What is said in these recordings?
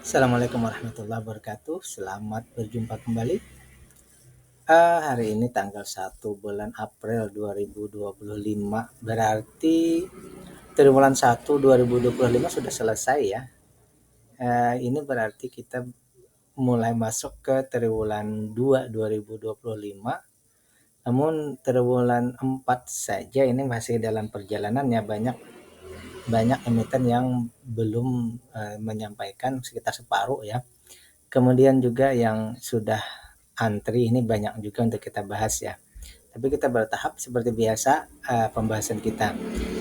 Assalamualaikum warahmatullahi wabarakatuh. Selamat berjumpa kembali. Hari ini tanggal 1 bulan April 2025. Berarti triwulan 1 2025 sudah selesai ya. Ini berarti kita mulai masuk ke triwulan 2 2025. Namun triwulan 4 saja ini masih dalam perjalanan ya, banyak emiten yang belum menyampaikan, sekitar separuh ya. Kemudian juga yang sudah antri ini banyak juga untuk kita bahas ya. Tapi kita bertahap seperti biasa pembahasan kita.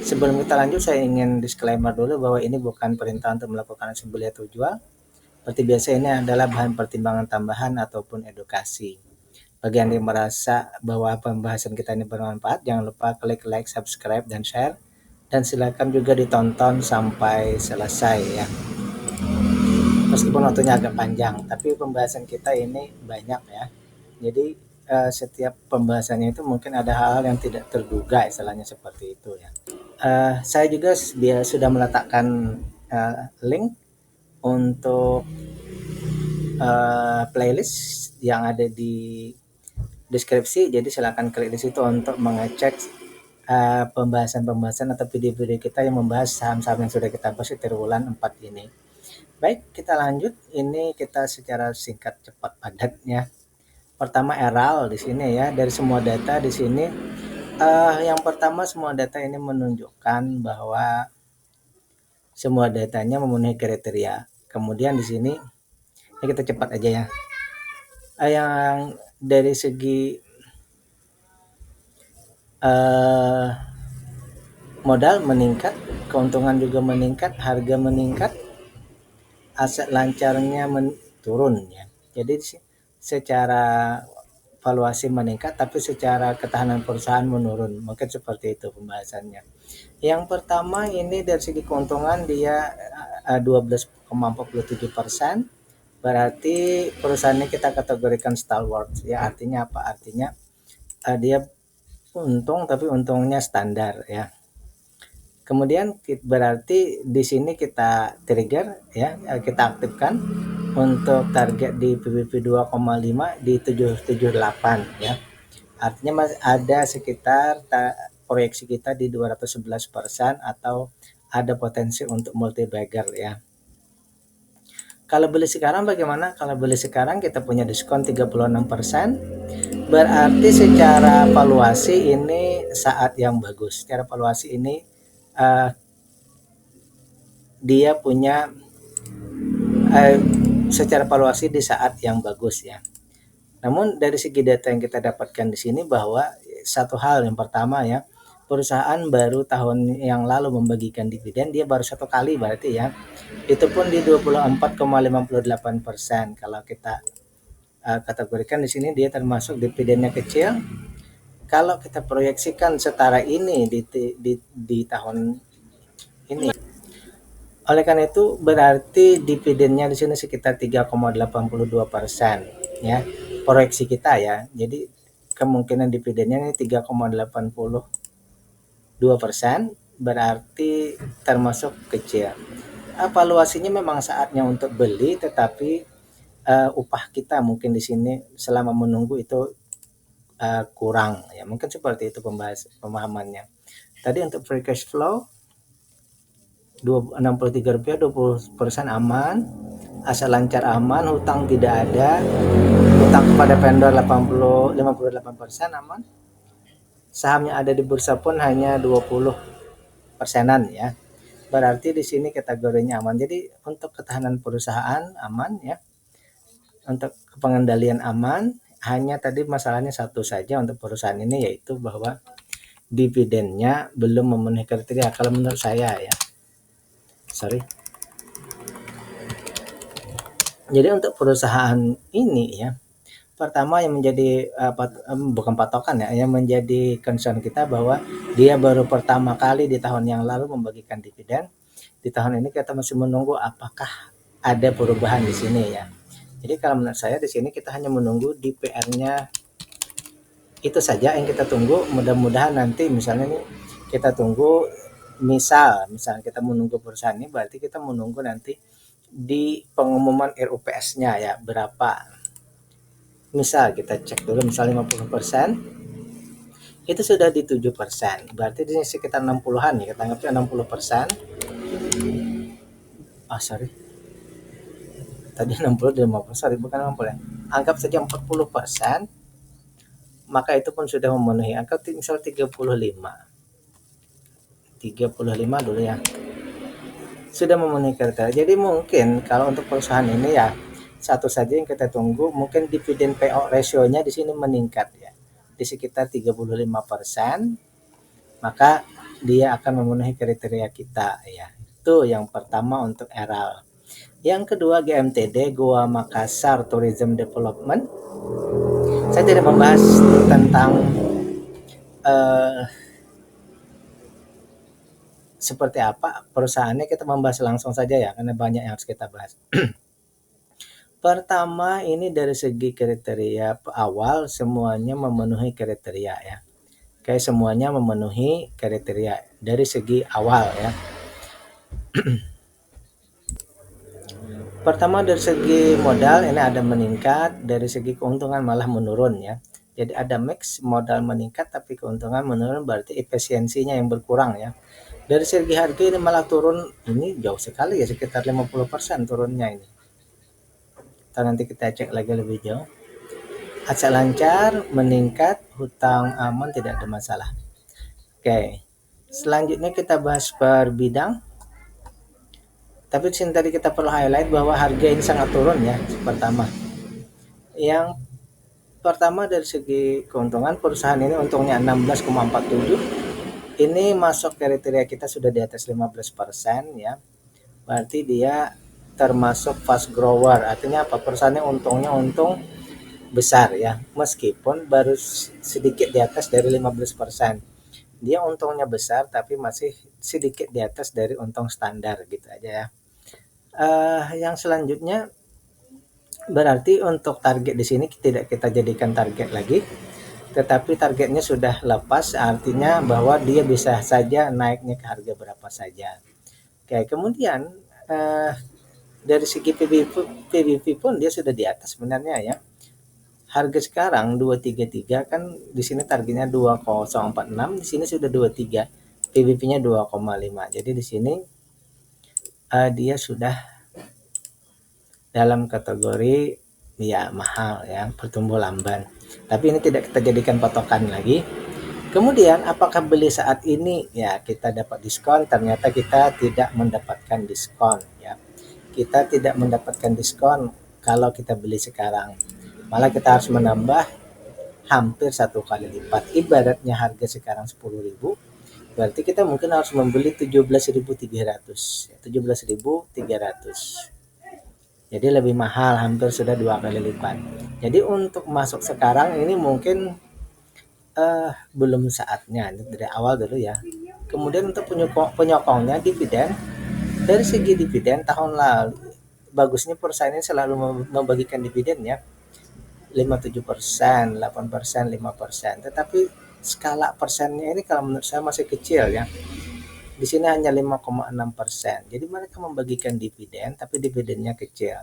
Sebelum kita lanjut, saya ingin disclaimer dulu bahwa ini bukan perintah untuk melakukan aksi beli atau jual. Seperti biasa, ini adalah bahan pertimbangan tambahan ataupun edukasi. Bagi yang merasa bahwa pembahasan kita ini bermanfaat, jangan lupa klik like, subscribe, dan share. Dan silakan juga ditonton sampai selesai ya. Meskipun waktunya agak panjang, tapi pembahasan kita ini banyak ya. Jadi setiap pembahasannya itu mungkin ada hal-hal yang tidak terduga, istilahnya seperti itu ya. Saya juga sudah meletakkan link untuk playlist yang ada di deskripsi. Jadi silakan klik di situ untuk mengecek pembahasan-pembahasan atau video-video kita yang membahas saham-saham yang sudah kita bahas di triwulan 4 ini. Baik, kita lanjut. Ini kita secara singkat, cepat, padat ya. Pertama Eral di sini ya, dari semua data di sini yang pertama, semua data ini menunjukkan bahwa semua datanya memenuhi kriteria. Kemudian di sini ya, kita cepat aja ya. Yang dari segi modal meningkat, keuntungan juga meningkat, harga meningkat, aset lancarnya turun ya. Jadi secara valuasi meningkat, tapi secara ketahanan perusahaan menurun. Mungkin seperti itu pembahasannya. Yang pertama ini dari segi keuntungan dia 12,47%. Berarti perusahaannya kita kategorikan stalwart ya. Artinya apa? Artinya dia untung, tapi untungnya standar ya. Kemudian berarti di sini kita trigger ya, kita aktifkan untuk target di PBV 2,5 di 778 ya. Artinya masih ada sekitar proyeksi kita di 211% atau ada potensi untuk multi bagger ya. Kalau beli sekarang bagaimana? Kalau beli sekarang kita punya diskon 36%. Berarti secara valuasi ini saat yang bagus. Secara valuasi ini dia punya secara valuasi di saat yang bagus ya. Namun dari segi data yang kita dapatkan di sini bahwa satu hal yang pertama ya, perusahaan baru tahun yang lalu membagikan dividen, dia baru satu kali berarti ya. Itu pun di 24,58%. Kalau kita kategorikan di sini dia termasuk dividennya kecil. Kalau kita proyeksikan setara ini di tahun ini, oleh karena itu berarti dividennya di sini sekitar 3,82% ya, proyeksi kita ya. Jadi kemungkinan dividennya ini 3,82%, berarti termasuk kecil. Valuasinya memang saatnya untuk beli, tetapi upah kita mungkin di sini selama menunggu itu kurang ya. Mungkin seperti itu pemahamannya. Tadi untuk free cash flow Rp63, 20% aman, aset lancar aman, hutang tidak ada, hutang kepada vendor 58% aman, sahamnya ada di bursa pun hanya 20%-an ya. Berarti di sini kategorinya aman. Jadi untuk ketahanan perusahaan aman ya, untuk pengendalian aman. Hanya tadi masalahnya satu saja untuk perusahaan ini, yaitu bahwa dividennya belum memenuhi kriteria kalau menurut saya ya. Jadi untuk perusahaan ini ya, pertama yang menjadi bukan patokan ya, yang menjadi concern kita bahwa dia baru pertama kali di tahun yang lalu membagikan dividen. Di tahun ini kita masih menunggu apakah ada perubahan di sini ya. Jadi kalau menurut saya di sini kita hanya menunggu DPR-nya, itu saja yang kita tunggu. Mudah-mudahan nanti misalnya nih kita tunggu, misal kita menunggu perusahaan ini, berarti kita menunggu nanti di pengumuman RUPS-nya ya berapa. Misal kita cek dulu, misal 50%, itu sudah di 7%. Berarti di sini sekitar 60-an ya, kita anggapnya 60%. Sorry. Tadi 60 di 50, sorry bukan 60 ya. Anggap saja 40%, maka itu pun sudah memenuhi. Anggap misal 35. 35 dulu ya. Sudah memenuhi kriteria. Jadi mungkin kalau untuk perusahaan ini ya satu saja yang kita tunggu, mungkin dividen payout ratio-nya di sini meningkat ya. Di sekitar 35%, maka dia akan memenuhi kriteria kita ya. Itu yang pertama untuk Eral. Yang kedua GMTD, Goa Makassar Tourism Development. Saya tidak membahas tentang seperti apa perusahaannya, kita membahas langsung saja ya karena banyak yang harus kita bahas. Pertama ini dari segi kriteria awal semuanya memenuhi kriteria ya. Kayak semuanya memenuhi kriteria dari segi awal ya. Pertama dari segi modal ini ada meningkat, dari segi keuntungan malah menurun ya. Jadi ada mix modal meningkat tapi keuntungan menurun, berarti efisiensinya yang berkurang ya. Dari segi harga ini malah turun, ini jauh sekali ya, sekitar 50% turunnya ini. Nanti kita cek lagi lebih jauh. Aset lancar, meningkat, hutang aman, tidak ada masalah. Oke, selanjutnya kita bahas per bidang. Tapi di sini tadi kita perlu highlight bahwa harga ini sangat turun ya. Pertama, yang pertama dari segi keuntungan, perusahaan ini untungnya 16,47. Ini masuk kriteria kita sudah di atas 15% ya. Berarti dia termasuk fast grower. Artinya apa? Perusahaannya untungnya untung besar ya, meskipun baru sedikit di atas dari 15%. Dia untungnya besar tapi masih sedikit di atas dari untung standar gitu aja ya. Yang selanjutnya berarti untuk target di sini tidak kita jadikan target lagi, tetapi targetnya sudah lepas, artinya bahwa dia bisa saja naiknya ke harga berapa saja. Oke, kemudian dari segi PBV pun dia sudah di atas sebenarnya ya. Harga sekarang 233 kan, di sini targetnya 2046, di sini sudah 23, PBV-nya 2,5. Jadi di sini dia sudah dalam kategori ya mahal ya, bertumbuh lamban. Tapi ini tidak kita jadikan patokan lagi. Kemudian apakah beli saat ini ya kita dapat diskon? Ternyata kita tidak mendapatkan diskon ya. Kita tidak mendapatkan diskon kalau kita beli sekarang. Malah kita harus menambah hampir 1 kali lipat. Ibaratnya harga sekarang 10.000, berarti kita mungkin harus membeli 17.300. 17.300. Jadi lebih mahal, hampir sudah 2 kali lipat. Jadi untuk masuk sekarang ini mungkin belum saatnya, dari awal dulu ya. Kemudian untuk penyokongnya dividen, dari segi dividen tahun lalu bagusnya perusahaan ini selalu membagikan dividen ya, 57%, 8%, 5%. Tetapi skala persennya ini kalau menurut saya masih kecil ya. Di sini hanya 5,6%. Jadi mereka membagikan dividen tapi dividennya kecil.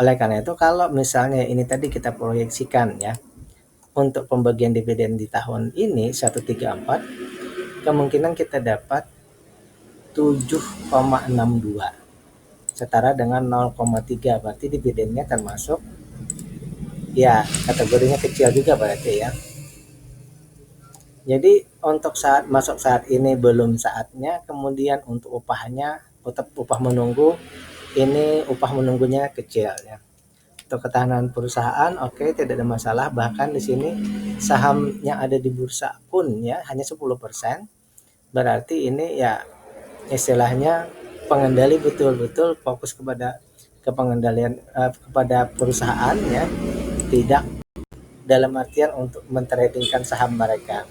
Oleh karena itu kalau misalnya ini tadi kita proyeksikan ya, untuk pembagian dividen di tahun ini 134, kemungkinan kita dapat 7,62 setara dengan 0,3, berarti dividennya termasuk ya kategorinya kecil juga berarti ya. Jadi untuk saat masuk saat ini belum saatnya. Kemudian untuk upahnya, upah menunggu, ini upah menunggunya kecil ya. Untuk ketahanan perusahaan oke, tidak ada masalah, bahkan di sini saham yang ada di bursa pun ya hanya 10%. Berarti ini ya istilahnya pengendali betul-betul fokus kepada pengendalian kepada perusahaan ya, tidak dalam artian untuk mentradingkan saham mereka.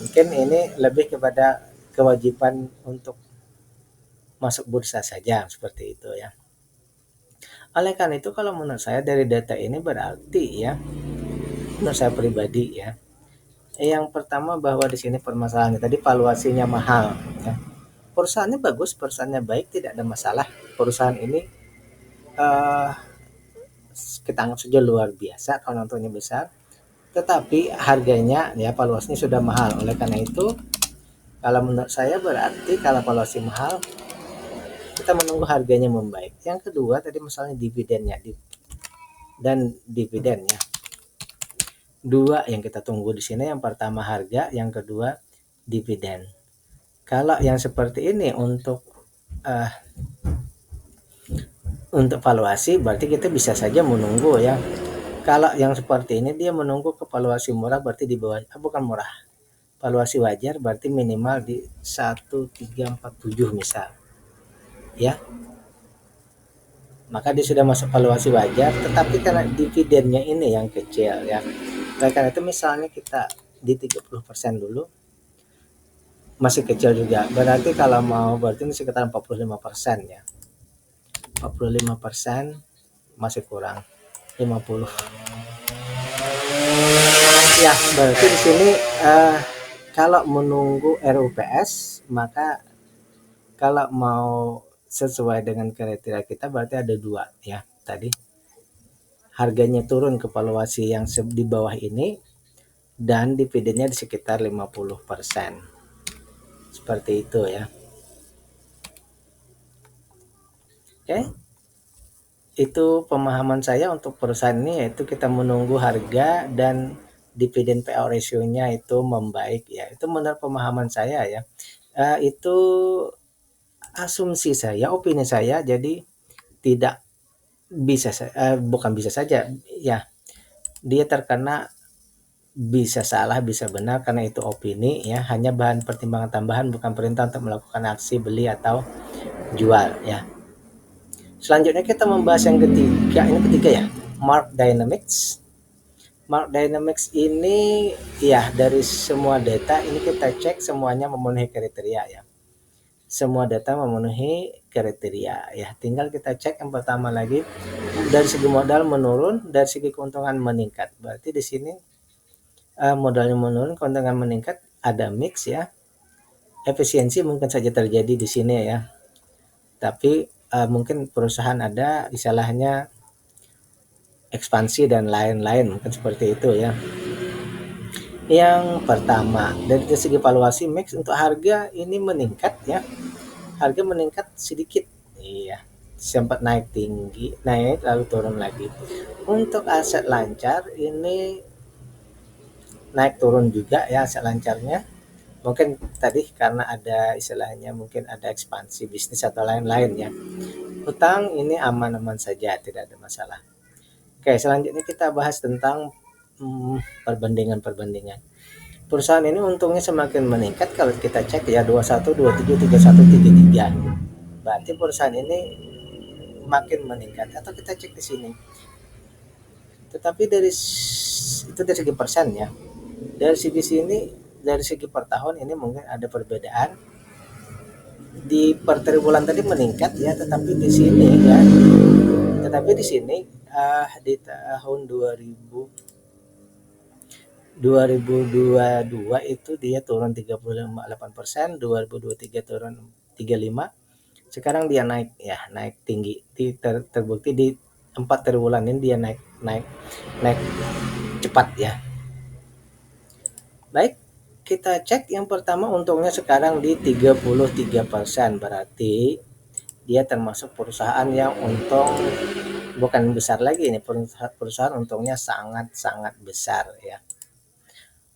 Mungkin ini lebih kepada kewajiban untuk masuk bursa saja seperti itu ya. Oleh karena itu kalau menurut saya dari data ini berarti ya, menurut saya pribadi ya, yang pertama bahwa di sini permasalahannya tadi valuasinya mahal ya. Perusahaannya bagus, perusahaannya baik, tidak ada masalah. Perusahaan ini eh, kita anggap saja luar biasa kalau nontonnya besar, tetapi harganya ya valuasinya sudah mahal. Oleh karena itu, kalau menurut saya berarti kalau valuasi mahal, kita menunggu harganya membaik. Yang kedua tadi misalnya dividennya dan dividennya. Dua yang kita tunggu di sini, yang pertama harga, yang kedua dividen. Kalau yang seperti ini uh, untuk valuasi berarti kita bisa saja menunggu ya. Kalau yang seperti ini dia menunggu ke valuasi murah berarti di bawah, bukan murah, valuasi wajar berarti minimal di 1347 misal ya, maka dia sudah masuk valuasi wajar, tetapi karena dividennya ini yang kecil ya, karena itu misalnya kita di 30% dulu masih kecil juga, berarti kalau mau berarti ini sekitar 45% ya, 45% masih kurang 50 ya, berarti di sini kalau menunggu RUPS, maka kalau mau sesuai dengan kriteria kita berarti ada dua ya tadi, harganya turun ke valuasi yang di bawah ini dan dividennya di sekitar 50%. Seperti itu ya. Oke. Itu pemahaman saya untuk perusahaan ini, yaitu kita menunggu harga dan dividen payout ratio-nya itu membaik ya. Itu menurut pemahaman saya ya. Itu asumsi saya, opini saya. Jadi tidak bisa bukan bisa saja ya. Dia terkena bisa salah, bisa benar karena itu opini ya, hanya bahan pertimbangan tambahan, bukan perintah untuk melakukan aksi beli atau jual ya. Selanjutnya kita membahas yang ketiga, ini ketiga ya, Market Dynamics. Market Dynamics ini ya dari semua data ini kita cek semuanya memenuhi kriteria ya. Semua data memenuhi kriteria ya. Tinggal kita cek yang pertama lagi, dari segi modal menurun, dari segi keuntungan meningkat. Berarti di sini modalnya menurun, keuntungan meningkat, ada mix ya. Efisiensi mungkin saja terjadi di sini ya. Tapi mungkin perusahaan ada istilahnya ekspansi dan lain-lain, mungkin seperti itu ya. Yang pertama, dari segi valuasi mix untuk harga ini meningkat ya. Harga meningkat sedikit. Iya. Sempat naik tinggi, naik lalu turun lagi. Untuk aset lancar ini naik turun juga ya aset lancarnya. Mungkin tadi karena ada istilahnya mungkin ada ekspansi bisnis atau lain-lain ya. Utang ini aman-aman saja, tidak ada masalah. Oke, selanjutnya kita bahas tentang perbandingan-perbandingan. Perusahaan ini untungnya semakin meningkat kalau kita cek ya 21, 27, 31, 33. Berarti perusahaan ini makin meningkat, atau kita cek di sini. Tetapi dari itu dari segi persen ya. Dari segi sini, dari segi per tahun ini mungkin ada perbedaan. Di per triwulan tadi meningkat ya, tetapi di sini ya, tetapi di sini di tahun 2022 itu dia turun 35,8%, 2023 turun 35, sekarang dia naik ya, naik tinggi, terbukti di 4 triwulan ini dia naik naik naik cepat ya. Baik, kita cek yang pertama untungnya sekarang di 33%, berarti dia termasuk perusahaan yang untung bukan besar lagi, ini perusahaan untungnya sangat-sangat besar ya.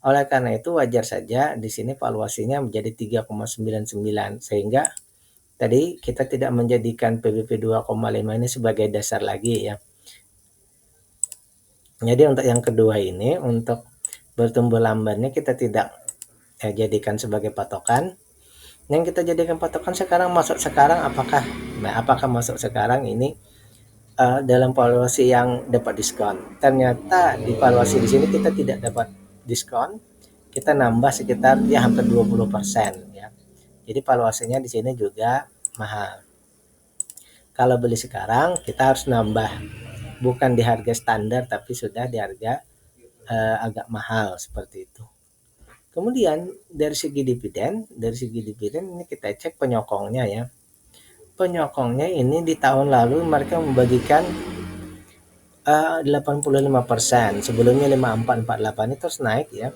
Oleh karena itu wajar saja di sini valuasinya menjadi 3,99, sehingga tadi kita tidak menjadikan PBV 2,5 ini sebagai dasar lagi ya. Jadi untuk yang kedua ini, untuk bertumbuh lambatnya kita tidak jadikan sebagai patokan. Yang kita jadikan patokan sekarang, masuk sekarang apakah masuk sekarang ini dalam valuasi yang dapat diskon. Ternyata di valuasi di sini kita tidak dapat diskon, kita nambah sekitar ya hampir 20% ya. Jadi valuasinya di sini juga mahal. Kalau beli sekarang kita harus nambah, bukan di harga standar tapi sudah di harga agak mahal seperti itu. Kemudian dari segi dividen ini kita cek penyokongnya ya. penyokongnya ini di tahun lalu mereka membagikan 85%, sebelumnya 5448 itu terus naik ya.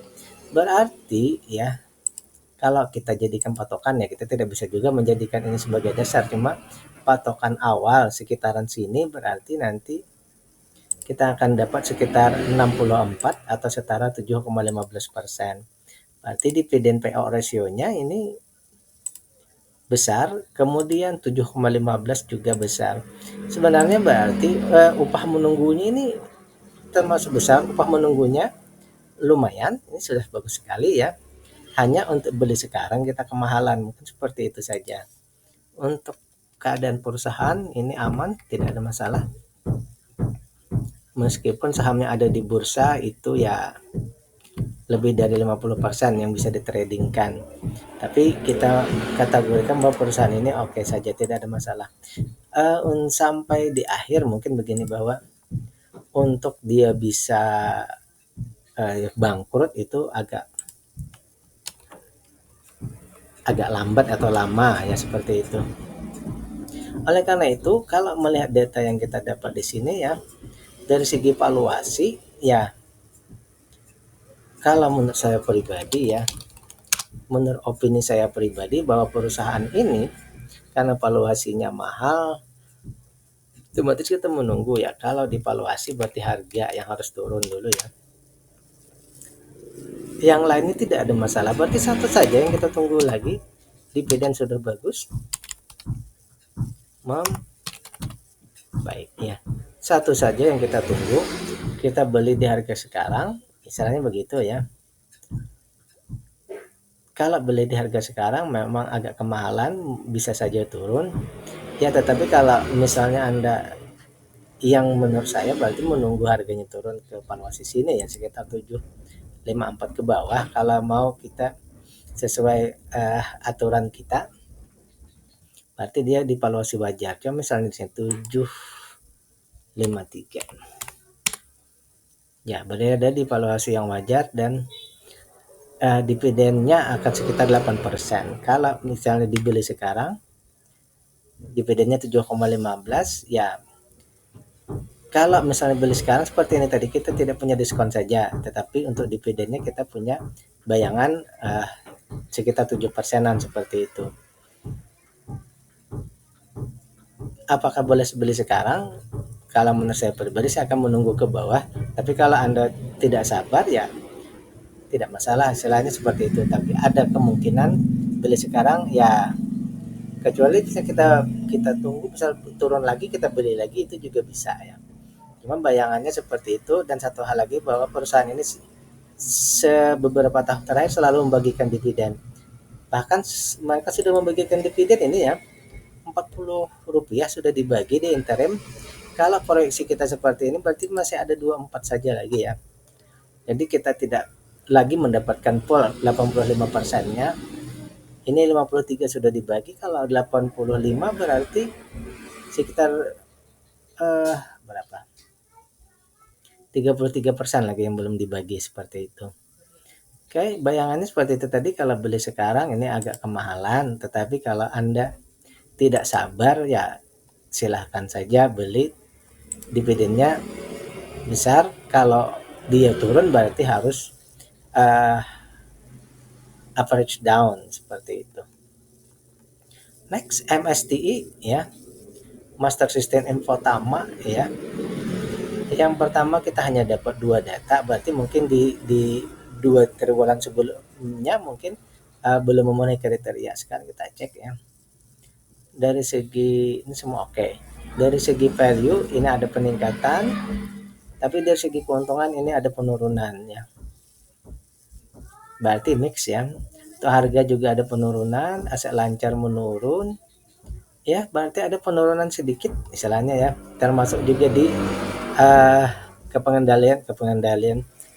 Berarti ya, kalau kita jadikan patokan ya, kita tidak bisa juga menjadikan ini sebagai dasar, cuma patokan awal sekitaran sini berarti nanti kita akan dapat sekitar 64 atau setara 7,15%. Berarti dividen PO rasionya ini besar, kemudian 7,15 juga besar. Sebenarnya berarti upah menunggunya ini termasuk besar, upah menunggunya lumayan, ini sudah bagus sekali ya. Hanya untuk beli sekarang kita kemahalan, mungkin seperti itu saja. Untuk keadaan perusahaan ini aman, tidak ada masalah. Meskipun sahamnya ada di bursa itu ya lebih dari 50% yang bisa ditradingkan. Tapi kita kategorikan bahwa perusahaan ini oke saja, tidak ada masalah. Sampai di akhir mungkin begini, bahwa untuk dia bisa bangkrut itu agak lambat atau lama ya, seperti itu. Oleh karena itu, kalau melihat data yang kita dapat di sini ya, dari segi valuasi ya, kalau menurut saya pribadi ya, menurut opini saya pribadi, bahwa perusahaan ini karena valuasinya mahal, otomatis kita menunggu ya. Kalau divaluasi berarti harga yang harus turun dulu ya. Yang lainnya tidak ada masalah, berarti satu saja yang kita tunggu lagi, dividen sudah bagus, baik ya. Satu saja yang kita tunggu, kita beli di harga sekarang, misalnya begitu ya. Kalau beli di harga sekarang memang agak kemahalan, bisa saja turun ya, tetapi kalau misalnya Anda, yang menurut saya berarti menunggu harganya turun ke valuasi sini ya, sekitar 754 ke bawah, kalau mau kita sesuai aturan kita, berarti dia di valuasi wajar. Cuma misalnya di sini 753 ya, berada di valuasi yang wajar, dan dividennya akan sekitar 8%. Kalau misalnya dibeli sekarang, dividennya 7,15 ya. Kalau misalnya beli sekarang seperti ini tadi, kita tidak punya diskon saja, tetapi untuk dividennya kita punya bayangan sekitar 7%-an seperti itu. Apakah boleh beli sekarang? Kalau menurut saya pribadi, saya akan menunggu ke bawah. Tapi kalau Anda tidak sabar ya tidak masalah, istilahnya seperti itu. Tapi ada kemungkinan beli sekarang ya, kecuali bisa kita tunggu, misal turun lagi kita beli lagi, itu juga bisa ya. Cuma bayangannya seperti itu. Dan satu hal lagi, bahwa perusahaan ini beberapa tahun terakhir selalu membagikan dividen. Bahkan mereka sudah membagikan dividen ini ya, Rp40 sudah dibagi di interim. Kalau proyeksi kita seperti ini, berarti masih ada 24 saja lagi ya. Jadi kita tidak lagi mendapatkan full 85%-nya. Ini 53 sudah dibagi, kalau 85 berarti sekitar berapa? 33% lagi yang belum dibagi, seperti itu. Oke, bayangannya seperti itu tadi. Kalau beli sekarang ini agak kemahalan, tetapi kalau Anda tidak sabar ya silahkan saja beli, dividennya besar. Kalau dia turun berarti harus average down, seperti itu. Next, MSTI ya, Master System Infotama ya. Yang pertama kita hanya dapat 2 data, berarti mungkin di 2 triwulan sebelumnya mungkin belum memenuhi kriteria. Sekarang kita cek ya. Dari segi ini semua oke. Dari segi value ini ada peningkatan, tapi dari segi keuntungan ini ada penurunan ya. Berarti mix ya. Untuk harga juga ada penurunan, aset lancar menurun. Ya, berarti ada penurunan sedikit istilahnya ya. Termasuk juga di kepengendalian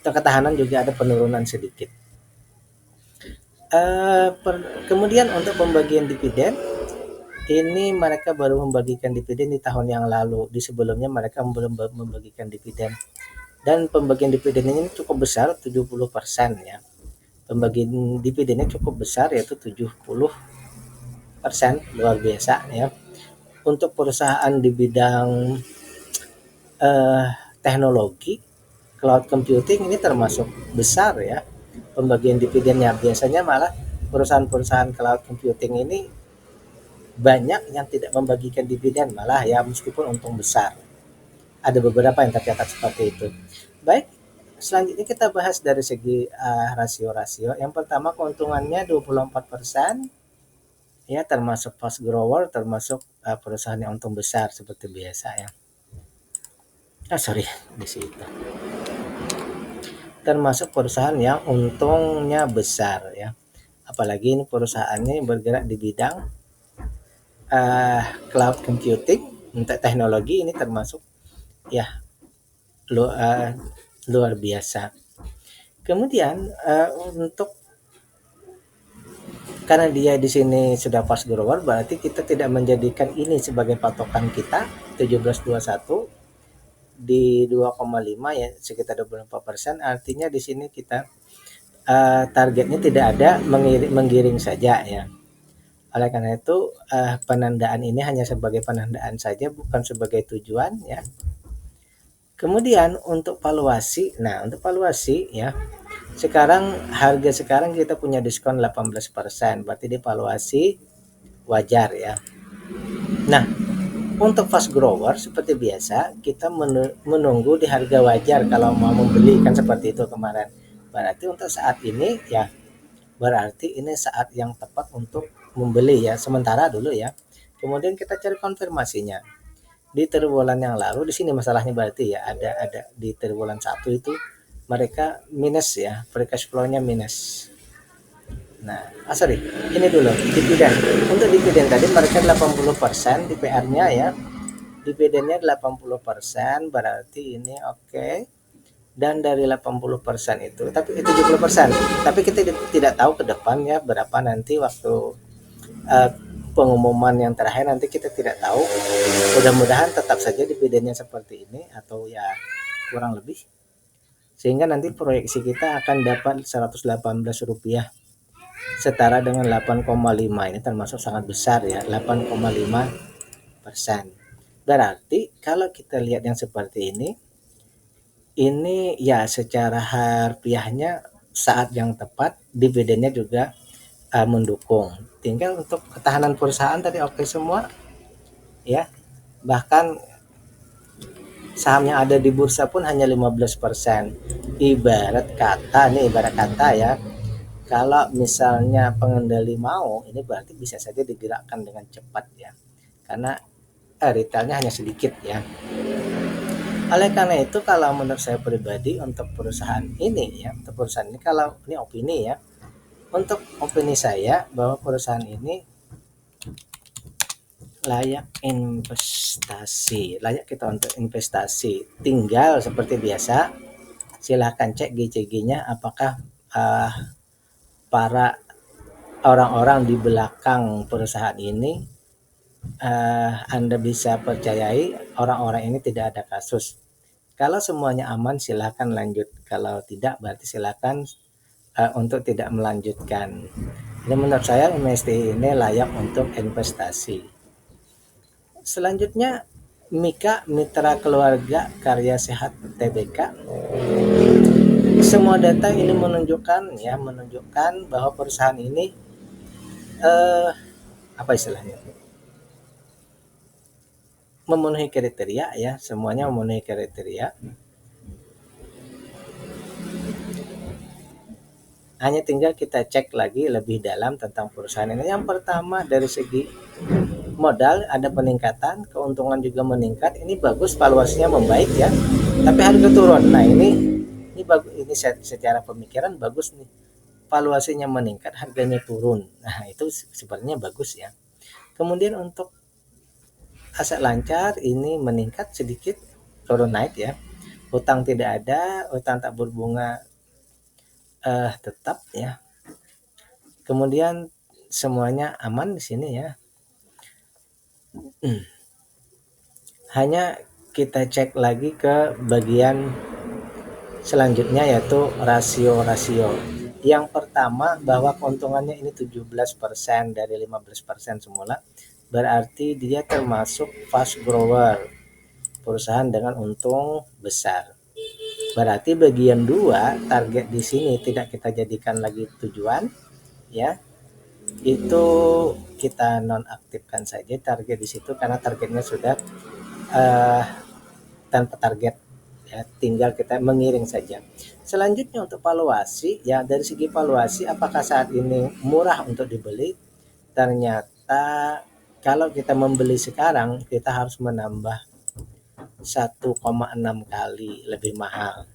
atau ketahanan juga ada penurunan sedikit. Kemudian untuk pembagian dividen, ini mereka baru membagikan dividen di tahun yang lalu. Di sebelumnya mereka belum membagikan dividen. Dan pembagian dividen ini cukup besar, 70% ya. Pembagian dividennya cukup besar, yaitu 70%, luar biasa ya. untuk perusahaan di bidang teknologi cloud computing ini termasuk besar ya pembagian dividennya. Biasanya malah perusahaan-perusahaan cloud computing ini banyak yang tidak membagikan dividen malah ya meskipun untung besar. Ada beberapa yang tercatat seperti itu. Baik, selanjutnya kita bahas dari segi rasio-rasio. Yang pertama keuntungannya 24% ya termasuk fast grower, termasuk perusahaan yang untung besar seperti biasa ya. Sorry di situ. Termasuk perusahaan yang untungnya besar ya. Apalagi ini perusahaannya yang bergerak di bidang cloud computing untuk teknologi ini termasuk ya luar biasa. Kemudian untuk karena dia di sini sudah fast grower berarti kita tidak menjadikan ini sebagai patokan kita 1721 di 2,5 ya sekitar 24%, artinya di sini kita targetnya tidak ada menggiring saja ya. Oleh karena itu penandaan ini hanya sebagai penandaan saja bukan sebagai tujuan ya. Kemudian untuk valuasi, nah untuk valuasi ya sekarang harga sekarang kita punya diskon 18%, berarti di valuasi wajar ya. Nah untuk fast grower seperti biasa kita menunggu di harga wajar kalau mau membeli kan seperti itu kemarin. Berarti untuk saat ini ya berarti ini saat yang tepat untuk membeli ya sementara dulu ya. Kemudian kita cari konfirmasinya di triwulan yang lalu. Di sini masalahnya berarti ya ada di triwulan 1 itu mereka minus ya, free cash flow-nya minus. Nah, sorry, ini dulu dividen. Untuk dividen tadi mereka 80% di PR-nya ya. Dividennya 80% berarti ini oke. Dan dari 80% itu, tapi 70%. Tapi kita tidak tahu ke depannya berapa nanti waktu pengumuman yang terakhir nanti kita tidak tahu. Mudah-mudahan tetap saja dividennya seperti ini atau ya kurang lebih. Sehingga nanti proyeksi kita akan dapat Rp118 setara dengan 8,5. Ini termasuk sangat besar ya, 8,5%. Berarti kalau kita lihat yang seperti ini ya secara harfiahnya saat yang tepat, dividennya juga mendukung. Tinggal untuk ketahanan perusahaan tadi oke semua ya. Bahkan saham yang ada di bursa pun hanya 15%. Ibarat kata ya. Kalau misalnya pengendali mau, ini berarti bisa saja digerakkan dengan cepat ya. Karena retailnya hanya sedikit ya. Oleh karena itu kalau menurut saya pribadi untuk perusahaan ini ya, untuk perusahaan ini kalau ini opini ya. Untuk opini saya bahwa perusahaan ini layak investasi, layak kita untuk investasi. Tinggal seperti biasa, silahkan cek GCG-nya apakah para orang-orang di belakang perusahaan ini Anda bisa percayai orang-orang ini tidak ada kasus. Kalau semuanya aman silahkan lanjut, kalau tidak berarti silahkan untuk tidak melanjutkan. Jadi menurut saya MSTI ini layak untuk investasi. Selanjutnya Mika Mitra Keluarga Karya Sehat TBK. Semua data ini menunjukkan bahwa perusahaan ini apa istilahnya? Memenuhi kriteria ya, semuanya memenuhi kriteria. Hanya tinggal kita cek lagi lebih dalam tentang perusahaan ini. Yang pertama dari segi modal ada peningkatan, keuntungan juga meningkat. Ini bagus, valuasinya membaik ya. Tapi harga turun. Nah, ini bagus, ini secara pemikiran bagus nih. Valuasinya meningkat, harganya turun. Nah, itu sebenarnya bagus ya. Kemudian untuk aset lancar ini meningkat sedikit, turun naik ya. Utang tidak ada, utang tak berbunga tetap ya. Kemudian semuanya aman di sini ya. Hanya kita cek lagi ke bagian selanjutnya yaitu rasio-rasio. Yang pertama bahwa keuntungannya ini 17% dari 15% semula. berarti dia termasuk fast grower, perusahaan dengan untung besar. Berarti bagian 2 target di sini tidak kita jadikan lagi tujuan ya. Itu kita nonaktifkan saja target di situ karena targetnya sudah tanpa target ya, tinggal kita mengiring saja. Selanjutnya untuk valuasi ya, dari segi valuasi apakah saat ini murah untuk dibeli? Ternyata kalau kita membeli sekarang kita harus menambah 1,6 kali lebih mahal.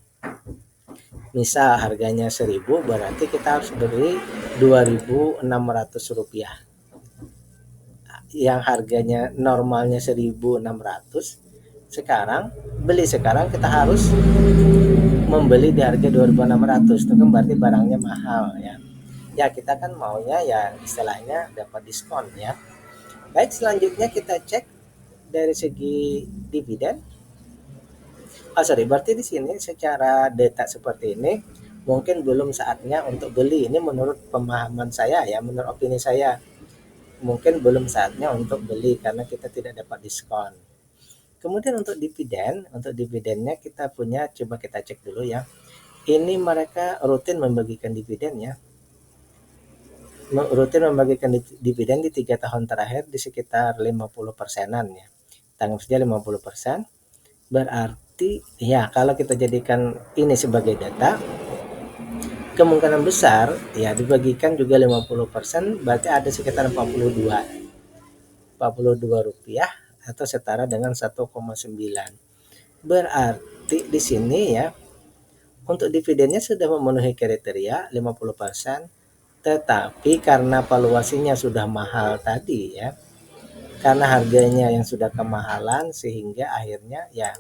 Misal harganya 1000 berarti kita harus beli 2.600 rupiah. Yang harganya normalnya 1.600, sekarang beli sekarang kita harus membeli di harga 2.600, itu kan berarti barangnya mahal ya. Ya kita kan maunya ya istilahnya dapat diskon ya. Baik, selanjutnya kita cek dari segi dividen. Berarti di sini secara data seperti ini mungkin belum saatnya untuk beli. Ini menurut pemahaman saya ya, menurut opini saya. Mungkin belum saatnya untuk beli karena kita tidak dapat diskon. Kemudian untuk dividennya kita punya, coba kita cek dulu ya. Ini mereka rutin membagikan dividen ya. Rutin membagikan dividen di 3 tahun terakhir di sekitar 50%-an ya. Tanggung saja 50%. Berarti ya kalau kita jadikan ini sebagai data, kemungkinan besar ya dibagikan juga 50%, berarti ada sekitar 42 rupiah atau setara dengan 1,9. Berarti di sini ya untuk dividennya sudah memenuhi kriteria 50%, tetapi karena valuasinya sudah mahal tadi ya, karena harganya yang sudah kemahalan sehingga akhirnya ya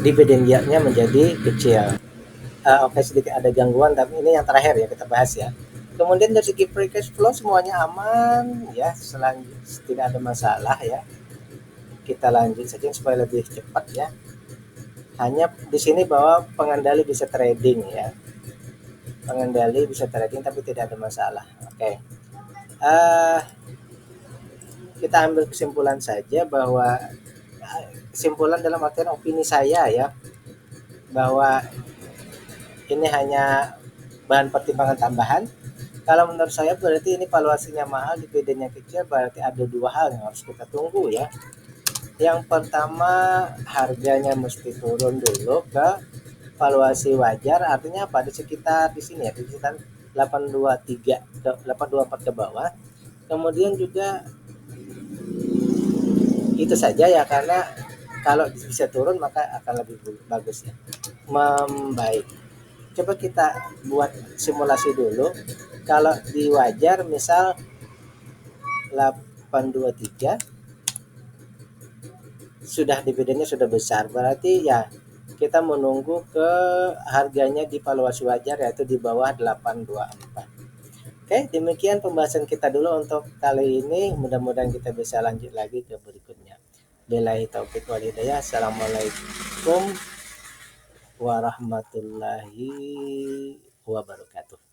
dividen yieldnya menjadi kecil. Oke, sedikit ada gangguan tapi ini yang terakhir ya kita bahas ya. Kemudian dari segi free cash flow semuanya aman ya, selanjutnya tidak ada masalah ya. Kita lanjut saja supaya lebih cepat ya. Hanya di sini bahwa pengendali bisa trading ya. Pengendali bisa trading tapi tidak ada masalah. Oke. Kita ambil kesimpulan saja bahwa kesimpulan dalam artian opini saya ya, bahwa ini hanya bahan pertimbangan tambahan. Kalau menurut saya berarti ini valuasinya mahal, dividennya kecil, berarti ada dua hal yang harus kita tunggu ya. Yang pertama, harganya mesti turun dulu ke valuasi wajar, artinya apa? Di sekitar di sini ya, di sekitar 823 ke 824 ke bawah. Kemudian juga itu saja ya, karena kalau bisa turun maka akan lebih bagus ya, membaik. Coba kita buat simulasi dulu. Kalau di wajar misal 823 sudah dividennya sudah besar, berarti ya kita menunggu ke harganya di valuasi wajar yaitu di bawah 824. Oke, demikian pembahasan kita dulu untuk kali ini. Mudah-mudahan kita bisa lanjut lagi ke berikutnya. Billahi taufiq wal hidayah. Assalamualaikum warahmatullahi wabarakatuh.